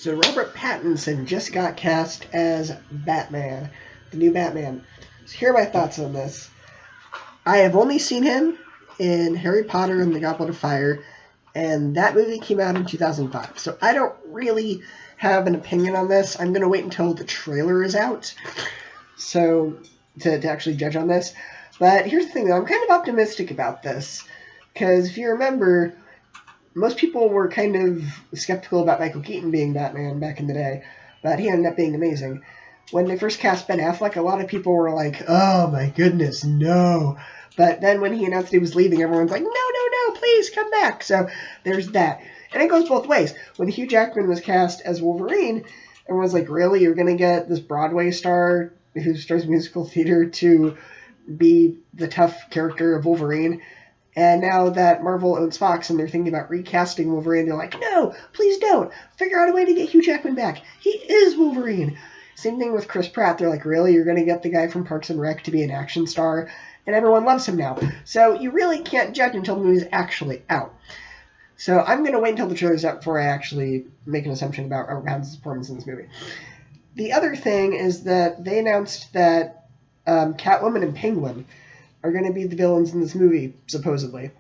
So Robert Pattinson just got cast as Batman, the new Batman. So here are my thoughts on this. I have only seen him in Harry Potter and the Goblet of Fire, and that movie came out in 2005. So I don't really have an opinion on this. I'm going to wait until the trailer is out so to actually judge on this. But here's the thing, though. I'm kind of optimistic about this because if you remember, most people were kind of skeptical about Michael Keaton being Batman back in the day, but he ended up being amazing. When they first cast Ben Affleck, a lot of people were like, oh my goodness, no. But then when he announced he was leaving, everyone's like, no, please come back. So there's that. And it goes both ways. When Hugh Jackman was cast as Wolverine, everyone's like, really? You're going to get this Broadway star who stars musical theater to be the tough character of Wolverine? And now that Marvel owns Fox and they're thinking about recasting Wolverine, they're like, no, please don't. Figure out a way to get Hugh Jackman back. He is Wolverine. Same thing with Chris Pratt. They're like, really? You're going to get the guy from Parks and Rec to be an action star? And everyone loves him now. So you really can't judge until the movie's actually out. So I'm going to wait until the trailer's out before I actually make an assumption about Robert Pattinson's performance in this movie. The other thing is that they announced that Catwoman and Penguin are going to be the villains in this movie, supposedly.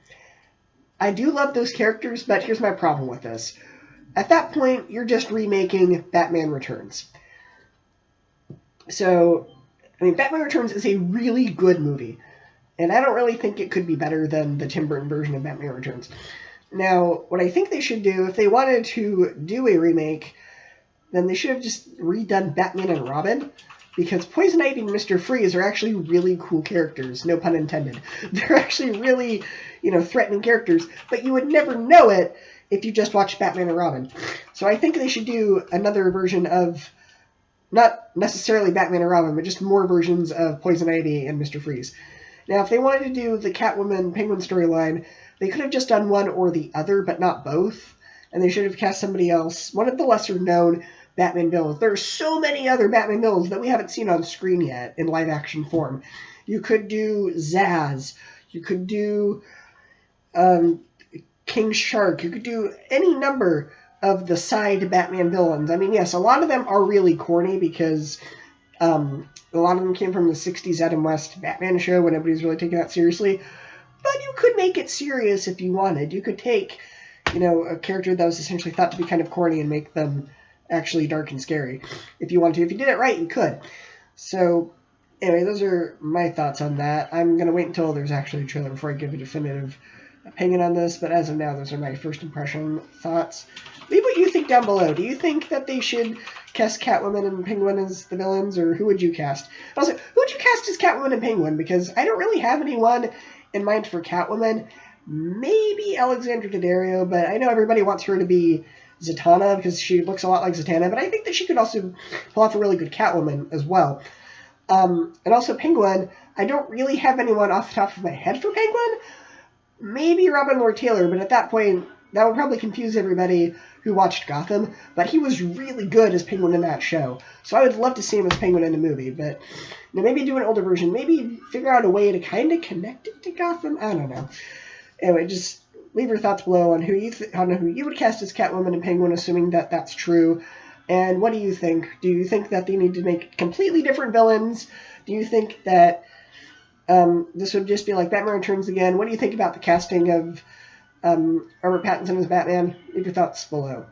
I do love those characters, but here's my problem with this. At that point, you're just remaking Batman Returns. So, I mean, Batman Returns is a really good movie, and I don't really think it could be better than the Tim Burton version of Batman Returns. Now, what I think they should do, if they wanted to do a remake, then they should have just redone Batman and Robin, because Poison Ivy and Mr. Freeze are actually really cool characters, no pun intended. They're actually really, threatening characters, but you would never know it if you just watched Batman and Robin. So I think they should do another version of, not necessarily Batman and Robin, but just more versions of Poison Ivy and Mr. Freeze. Now, if they wanted to do the Catwoman Penguin storyline, they could have just done one or the other, but not both. And they should have cast somebody else, one of the lesser-known Batman villains. There are so many other Batman villains that we haven't seen on screen yet in live-action form. You could do Zsasz. You could do King Shark. You could do any number of the side Batman villains. I mean, yes, a lot of them are really corny because a lot of them came from the 60s Adam West Batman show when nobody's really taking that seriously. But you could make it serious if you wanted. You could take, a character that was essentially thought to be kind of corny and make them actually dark and scary if you wanted to. If you did it right, you could. So, anyway, those are my thoughts on that. I'm going to wait until there's actually a trailer before I give a definitive opinion on this, but as of now, those are my first impression thoughts. Leave what you think down below. Do you think that they should cast Catwoman and Penguin as the villains, or who would you cast? Also, who would you cast as Catwoman and Penguin? Because I don't really have anyone in mind for Catwoman. Maybe Alexandra Daddario, but I know everybody wants her to be Zatanna because she looks a lot like Zatanna, but I think that she could also pull off a really good Catwoman as well. And also Penguin, I don't really have anyone off the top of my head for Penguin. Maybe Robin Lord Taylor, but at that point, that would probably confuse everybody who watched Gotham, but he was really good as Penguin in that show. So I would love to see him as Penguin in the movie, but maybe do an older version. Maybe figure out a way to kind of connect it to Gotham. I don't know. Anyway, just leave your thoughts below on who you would cast as Catwoman and Penguin, assuming that that's true. And what do you think? Do you think that they need to make completely different villains? Do you think that this would just be like Batman Returns again? What do you think about the casting of Robert Pattinson as Batman? Leave your thoughts below.